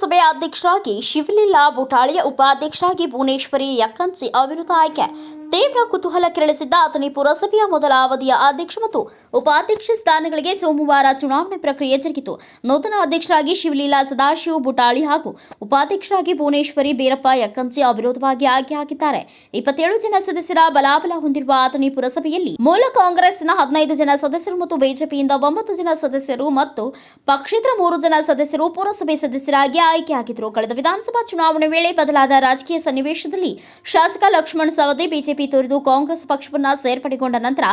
ಪುರಸಭೆ ಅಧ್ಯಕ್ಷರಾಗಿ ಶಿವಲೀಲಾ ಬುಟಾಳಿ, ಉಪಾಧ್ಯಕ್ಷರಾಗಿ ಭುವನೇಶ್ವರಿ ಯಕ್ಕಂಚಿ ಅವಿರೋಧ ಆಯ್ಕೆ ತೀವ್ರ ಕುತೂಹಲ ಕೆರಳಿಸಿದ್ದ ಅಥಣಿ ಪುರಸಭೆಯ ಮೊದಲ ಅವಧಿಯ ಅಧ್ಯಕ್ಷ ಮತ್ತು ಉಪಾಧ್ಯಕ್ಷ ಸ್ಥಾನಗಳಿಗೆ ಸೋಮವಾರ ಚುನಾವಣೆ ಪ್ರಕ್ರಿಯೆ ಜರುಗಿತು. ನೂತನ ಅಧ್ಯಕ್ಷರಾಗಿ ಶಿವಲೀಲಾ ಸದಾಶಿವ ಬುಟಾಳಿ ಹಾಗೂ ಉಪಾಧ್ಯಕ್ಷರಾಗಿ ಭುವನೇಶ್ವರಿ ಬೀರಪ್ಪ ಯಕ್ಕಂಚಿ ಅವಿರೋಧವಾಗಿ ಆಯ್ಕೆಯಾಗಿದ್ದಾರೆ. 27 ಜನ ಸದಸ್ಯರ ಬಲಾಬಲ ಹೊಂದಿರುವ ಅಥಣಿ ಪುರಸಭೆಯಲ್ಲಿ ಮೂಲ ಕಾಂಗ್ರೆಸ್ನ 15 ಜನ ಸದಸ್ಯರು ಮತ್ತು ಬಿಜೆಪಿಯಿಂದ 9 ಜನ ಸದಸ್ಯರು ಮತ್ತು ಪಕ್ಷೇತರ 3 ಜನ ಸದಸ್ಯರು ಪುರಸಭೆ ಸದಸ್ಯರಾಗಿ ಆಯ್ಕೆಯಾಗಿದ್ದರು. ಕಳೆದ ವಿಧಾನಸಭಾ ಚುನಾವಣೆ ವೇಳೆ ಬದಲಾದ ರಾಜಕೀಯ ಸನ್ನಿವೇಶದಲ್ಲಿ ಶಾಸಕ ಲಕ್ಷ್ಮಣ ಸವದಿ ಬಿಜೆಪಿ ತೊರೆದು ಕಾಂಗ್ರೆಸ್ ಪಕ್ಷವನ್ನು ಸೇರ್ಪಡೆಗೊಂಡ ನಂತರ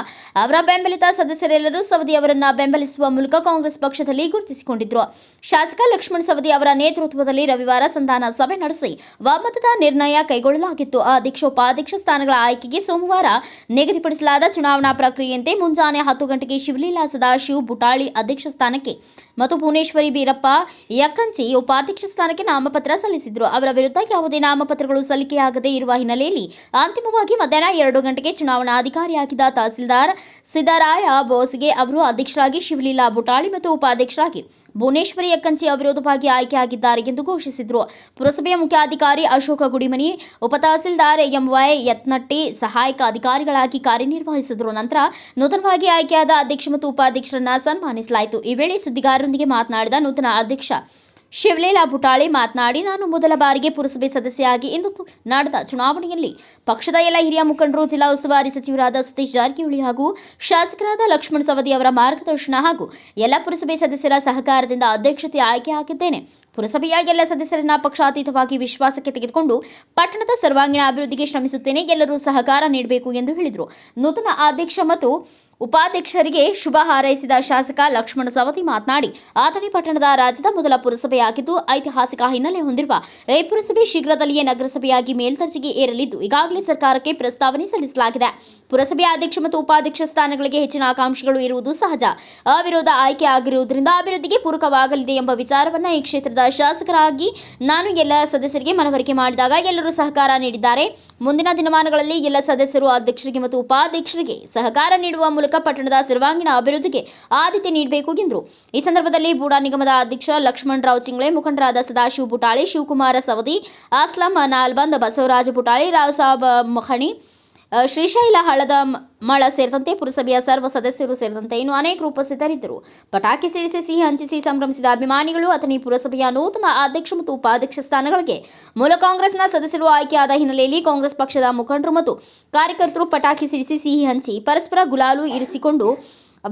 ಅವರ ಬೆಂಬಲಿತ ಸದಸ್ಯರೆಲ್ಲರೂ ಸವದಿ ಅವರನ್ನು ಬೆಂಬಲಿಸುವ ಮೂಲಕ ಕಾಂಗ್ರೆಸ್ ಪಕ್ಷದಲ್ಲಿ ಗುರುತಿಸಿಕೊಂಡಿದ್ದರು. ಶಾಸಕ ಲಕ್ಷ್ಮಣ ಸವದಿ ಅವರ ನೇತೃತ್ವದಲ್ಲಿ ರವಿವಾರ ಸಂಧಾನ ಸಭೆ ನಡೆಸಿ ಒಮ್ಮತದ ನಿರ್ಣಯ ಕೈಗೊಳ್ಳಲಾಗಿತ್ತು. ಅಧ್ಯಕ್ಷ ಉಪಾಧ್ಯಕ್ಷ ಸ್ಥಾನಗಳ ಆಯ್ಕೆಗೆ ಸೋಮವಾರ ನಿಗದಿಪಡಿಸಲಾದ ಚುನಾವಣಾ ಪ್ರಕ್ರಿಯೆಯಂತೆ ಮುಂಜಾನೆ 10 ಗಂಟೆಗೆ ಶಿವಲೀಲಾ ಸದಾಶಿವ ಬುಟಾಳಿ ಅಧ್ಯಕ್ಷ ಸ್ಥಾನಕ್ಕೆ ಮತ್ತು ಭುವನೇಶ್ವರಿ ಬೀರಪ್ಪ ಯಕ್ಕಂಚಿ ಉಪಾಧ್ಯಕ್ಷ ಸ್ಥಾನಕ್ಕೆ ನಾಮಪತ್ರ ಸಲ್ಲಿಸಿದರು. ಅವರ ವಿರುದ್ಧ ಯಾವುದೇ ನಾಮಪತ್ರಗಳು ಸಲ್ಲಿಕೆಯಾಗದೇ ಇರುವ ಹಿನ್ನೆಲೆಯಲ್ಲಿ ಅಂತಿಮವಾಗಿ ಮಧ್ಯಾಹ್ನ 2 ಗಂಟೆಗೆ ಚುನಾವಣಾಧಿಕಾರಿಯಾಗಿದ್ದ ತಹಸೀಲ್ದಾರ್ ಸಿದ್ದರಾಯ ಬೋಸ್ಗೆ ಅವರು ಅಧ್ಯಕ್ಷರಾಗಿ ಶಿವಲೀಲಾ ಬುಟಾಳಿ ಮತ್ತು ಉಪಾಧ್ಯಕ್ಷರಾಗಿ ಭುವನೇಶ್ವರಿ ಯಕ್ಕಂಚಿ ಅವಿರೋಧವಾಗಿ ಆಯ್ಕೆಯಾಗಿದ್ದಾರೆ ಎಂದು ಘೋಷಿಸಿದರು. ಪುರಸಭೆಯ ಮುಖ್ಯಾಧಿಕಾರಿ ಅಶೋಕ ಗುಡಿಮನಿ, ಉಪತಹಸೀಲ್ದಾರ್ ಎಂವೈ ಯತ್ನಟ್ಟಿ ಸಹಾಯಕ ಅಧಿಕಾರಿಗಳಾಗಿ ಕಾರ್ಯನಿರ್ವಹಿಸಿದರು. ನಂತರ ನೂತನವಾಗಿ ಆಯ್ಕೆಯಾದ ಅಧ್ಯಕ್ಷ ಮತ್ತು ಉಪಾಧ್ಯಕ್ಷರನ್ನು ಸನ್ಮಾನಿಸಲಾಯಿತು. ಈ ವೇಳೆ ಸುದ್ದಿಗಾರರೊಂದಿಗೆ ಮಾತನಾಡಿದ ನೂತನ ಅಧ್ಯಕ್ಷ ಶಿವಲೀಲಾ ಬುಟಾಳಿ ಮಾತನಾಡಿ, ನಾನು ಮೊದಲ ಬಾರಿಗೆ ಪುರಸಭೆ ಸದಸ್ಯೆಯಾಗಿ ಇಂದು ನಡೆದ ಚುನಾವಣೆಯಲ್ಲಿ ಪಕ್ಷದ ಎಲ್ಲ ಹಿರಿಯ ಮುಖಂಡರು, ಜಿಲ್ಲಾ ಉಸ್ತುವಾರಿ ಸಚಿವರಾದ ಸತೀಶ್ ಜಾರಕಿಹೊಳಿ ಹಾಗೂ ಶಾಸಕರಾದ ಲಕ್ಷ್ಮಣ ಸವದಿ ಅವರ ಮಾರ್ಗದರ್ಶನ ಹಾಗೂ ಎಲ್ಲ ಪುರಸಭೆ ಸದಸ್ಯರ ಸಹಕಾರದಿಂದ ಅಧ್ಯಕ್ಷತೆ ಆಯ್ಕೆಯಾಗಿದ್ದೇನೆ. ಪುರಸಭೆಯ ಎಲ್ಲ ಸದಸ್ಯರನ್ನ ಪಕ್ಷಾತೀತವಾಗಿ ವಿಶ್ವಾಸಕ್ಕೆ ತೆಗೆದುಕೊಂಡು ಪಟ್ಟಣದ ಸರ್ವಾಂಗೀಣ ಅಭಿವೃದ್ಧಿಗೆ ಶ್ರಮಿಸುತ್ತೇನೆ. ಎಲ್ಲರೂ ಸಹಕಾರ ನೀಡಬೇಕು ಎಂದು ಹೇಳಿದರು. ನೂತನ ಅಧ್ಯಕ್ಷ ಮತ್ತು ಉಪಾಧ್ಯಕ್ಷರಿಗೆ ಶುಭ ಹಾರೈಸಿದ ಶಾಸಕ ಲಕ್ಷ್ಮಣ ಸವದಿ ಮಾತನಾಡಿ, ಅಥಣಿ ಪಟ್ಟಣದ ರಾಜ್ಯದ ಮೊದಲ ಪುರಸಭೆಯಾಗಿದ್ದು ಐತಿಹಾಸಿಕ ಹಿನ್ನೆಲೆ ಹೊಂದಿರುವ ಈ ಪುರಸಭೆ ಶೀಘ್ರದಲ್ಲಿಯೇ ನಗರಸಭೆಯಾಗಿ ಮೇಲ್ದರ್ಜೆಗೆ ಏರಲಿದ್ದು ಈಗಾಗಲೇ ಸರ್ಕಾರಕ್ಕೆ ಪ್ರಸ್ತಾವನೆ ಸಲ್ಲಿಸಲಾಗಿದೆ. ಪುರಸಭೆಯ ಅಧ್ಯಕ್ಷ ಮತ್ತು ಉಪಾಧ್ಯಕ್ಷ ಸ್ಥಾನಗಳಿಗೆ ಹೆಚ್ಚಿನ ಆಕಾಂಕ್ಷಿಗಳು ಇರುವುದು ಸಹಜ. ಅವಿರೋಧ ಆಯ್ಕೆ ಆಗಿರುವುದರಿಂದ ಅಭಿವೃದ್ಧಿಗೆ ಪೂರಕವಾಗಲಿದೆ ಎಂಬ ವಿಚಾರವನ್ನು ಈ ಕ್ಷೇತ್ರದ ಶಾಸಕರಾಗಿ ನಾನು ಎಲ್ಲ ಸದಸ್ಯರಿಗೆ ಮನವರಿಕೆ ಮಾಡಿದಾಗ ಎಲ್ಲರೂ ಸಹಕಾರ ನೀಡಿದ್ದಾರೆ. ಮುಂದಿನ ದಿನಮಾನಗಳಲ್ಲಿ ಎಲ್ಲ ಸದಸ್ಯರು ಅಧ್ಯಕ್ಷರಿಗೆ ಮತ್ತು ಉಪಾಧ್ಯಕ್ಷರಿಗೆ ಸಹಕಾರ ನೀಡುವ ಮೂಲಕ ಪಟ್ಟಣದ ಸರ್ವಾಂಗೀಣ ಅಭಿವೃದ್ಧಿಗೆ ಆದ್ಯತೆ ನೀಡಬೇಕು ಎಂದರು. ಈ ಸಂದರ್ಭದಲ್ಲಿ ಬೂಡಾ ನಿಗಮದ ಅಧ್ಯಕ್ಷ ಲಕ್ಷ್ಮಣರಾವ್ ಚಿಂಗ್ಳೆ, ಮುಖಂಡರಾದ ಸದಾಶಿವ ಬುಟಾಳಿ, ಶಿವಕುಮಾರ ಸವದಿ, ಅಸ್ಲಂ ನಾಲ್ಬಂದ್, ಬಸವರಾಜ ಬುಟಾಳಿ, ರಾವ್ ಸಾಬ್ ಮಖಣಿ, ಶ್ರೀಶೈಲ ಹಳದ ಮಳ ಸೇರಿದಂತೆ ಪುರಸಭೆಯ ಸರ್ವ ಸದಸ್ಯರು ಸೇರಿದಂತೆ ಇನ್ನು ಅನೇಕರು ಉಪಸ್ಥಿತರಿದ್ದರು. ಪಟಾಕಿ ಸಿಡಿಸಿ ಸಿಹಿ ಹಂಚಿಸಿ ಸಂಭ್ರಮಿಸಿದ ಅಭಿಮಾನಿಗಳು. ಅಥಣಿ ಪುರಸಭೆಯ ನೂತನ ಅಧ್ಯಕ್ಷ ಮತ್ತು ಉಪಾಧ್ಯಕ್ಷ ಸ್ಥಾನಗಳಿಗೆ ಮೂಲ ಕಾಂಗ್ರೆಸ್ನ ಸದಸ್ಯರು ಆಯ್ಕೆಯಾದ ಹಿನ್ನೆಲೆಯಲ್ಲಿ ಕಾಂಗ್ರೆಸ್ ಪಕ್ಷದ ಮುಖಂಡರು ಮತ್ತು ಕಾರ್ಯಕರ್ತರು ಪಟಾಕಿ ಸಿಡಿಸಿ ಸಿಹಿ ಹಂಚಿ ಪರಸ್ಪರ ಗುಲಾಲು ಇರಿಸಿಕೊಂಡು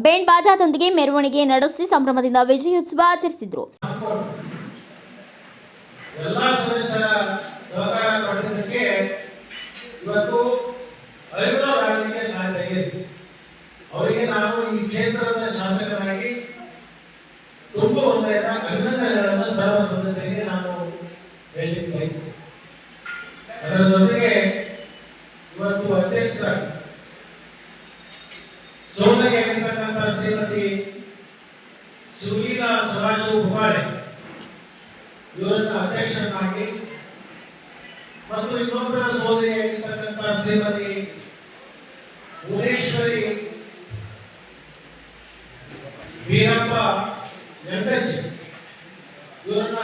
ಬ್ಯಾಂಡ್ ಬಾಜಾದೊಂದಿಗೆ ಮೆರವಣಿಗೆ ನಡೆಸಿ ಸಂಭ್ರಮದಿಂದ ವಿಜಯೋತ್ಸವ ಆಚರಿಸಿದರು. ಅವರಿಗೆ ನಾನು ಈ ಕ್ಷೇತ್ರದ ಶಾಸಕರಾಗಿ ತುಂಬ ಹೃದಯದ ಅಭಿನಂದನೆಗಳನ್ನು ಸರ್ವ ಸದಸ್ಯರಿಗೆ ನಾನು ಹೇಳಲಿಕ್ಕೆ ಬಯಸ್ತೇನೆ. ಅದರ ಜೊತೆಗೆ ಇವತ್ತು ಅಧ್ಯಕ್ಷರಾಗಿ ಸೋದರಿಗೆ ಇರತಕ್ಕಂಥ ಶ್ರೀಮತಿ ಶಿವಲೀಲಾ ಸದಾಶಿವ ಬುಟಾಳಿ ಇವರನ್ನು ಅಧ್ಯಕ್ಷರನ್ನಾಗಿ ಮತ್ತು ಇನ್ನೊಬ್ಬರ ಸೋದರಿಯಾಗಿರ್ತಕ್ಕಂಥ ಶ್ರೀಮತಿ ಭುವನೇಶ್ವರಿ ಬೀರಪ್ಪ ಯಕ್ಕಂಚಿ ಇವರನ್ನ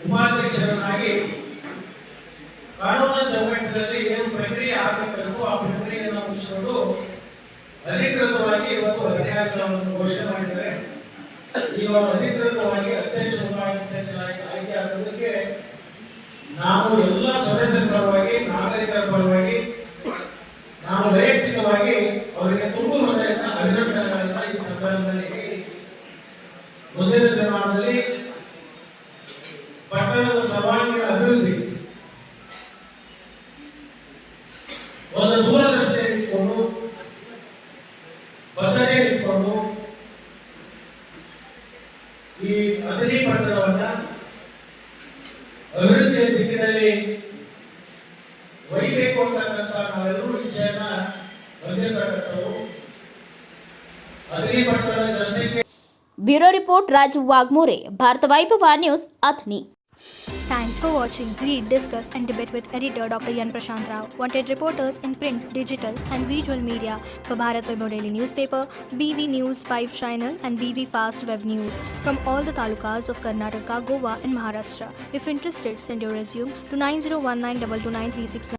ಉಪಾಧ್ಯಕ್ಷರನ್ನಾಗಿ ಕಾನೂನು ಚೌಕಟ್ಟಿನಲ್ಲಿ ಏನು ಪ್ರಕ್ರಿಯೆ ಆಗಬೇಕು ಆ ಪ್ರಕ್ರಿಯೆಯನ್ನು ಮುಗಿಸಿಕೊಂಡು ಅಧಿಕೃತವಾಗಿ ಇವತ್ತು ಅಧಿಕಾರಿಗಳನ್ನು ಘೋಷಣೆ ಮಾಡಿದ್ದಾರೆ. ಇವರು ಅಧಿಕೃತವಾಗಿ ಅಧ್ಯಕ್ಷ ಉಪಾಧ್ಯಕ್ಷರಾಗಿ ಆಯ್ಕೆ ಆಗುವುದಕ್ಕೆ ನಾವು ಎಲ್ಲ ಸದಸ್ಯರ ಪರವಾಗಿ, ನಾಗರಿಕರ ಪರವಾಗಿ ನಾನು ವೈಯಕ್ತಿಕವಾಗಿ ಅವರಿಗೆ ತುಂಬ ಹೃದಯದ ಅಭಿನಂದನೆಗಳನ್ನು ಈ ಸಂದರ್ಭದಲ್ಲಿ ಮುಂದಿನ ದಿನಮಾನದಲ್ಲಿ ಪಟ್ಟಣದ ಸರ್ವಾಂಗೀಣ ಅಭಿವೃದ್ಧಿ ಒಂದು ದೂರದೃಷ್ಟಿ ಇಟ್ಕೊಂಡು ಬದ್ಧತೆ ಇಟ್ಕೊಂಡು ಈ ಅಥಣಿ ಪಟ್ಟಣವನ್ನ ಅಭಿವೃದ್ಧಿಯ ದಿಕ್ಕಿನಲ್ಲಿ ಒಯ್ಯಬೇಕು ಅಂತಕ್ಕಂಥ ನಾವೆಲ್ಲರೂ ವಿಷಯನ ಹೊಂದಿರತಕ್ಕಂಥವರು. ಅಥಣಿ ಪಟ್ಟಣದ ಜನಸಂಖ್ಯೆ. ಬ್ಯೂರೋ ರಿಪೋರ್ಟ್ ರಾಜು ವಾಗ್ಮೋರೆ, ಭಾರತ ವೈಭವ news, Athani. Thanks for watching. Read, discuss, and debate with editor Dr. Yan Prashant Rao. Wanted reporters in print, digital, and visual media for Bharat Vaibhav Daily Newspaper, BV News 5 Channel, and BV Fast Web News from all the talukas of Karnataka, Goa, and Maharashtra. If interested, send your resume to 9019229369.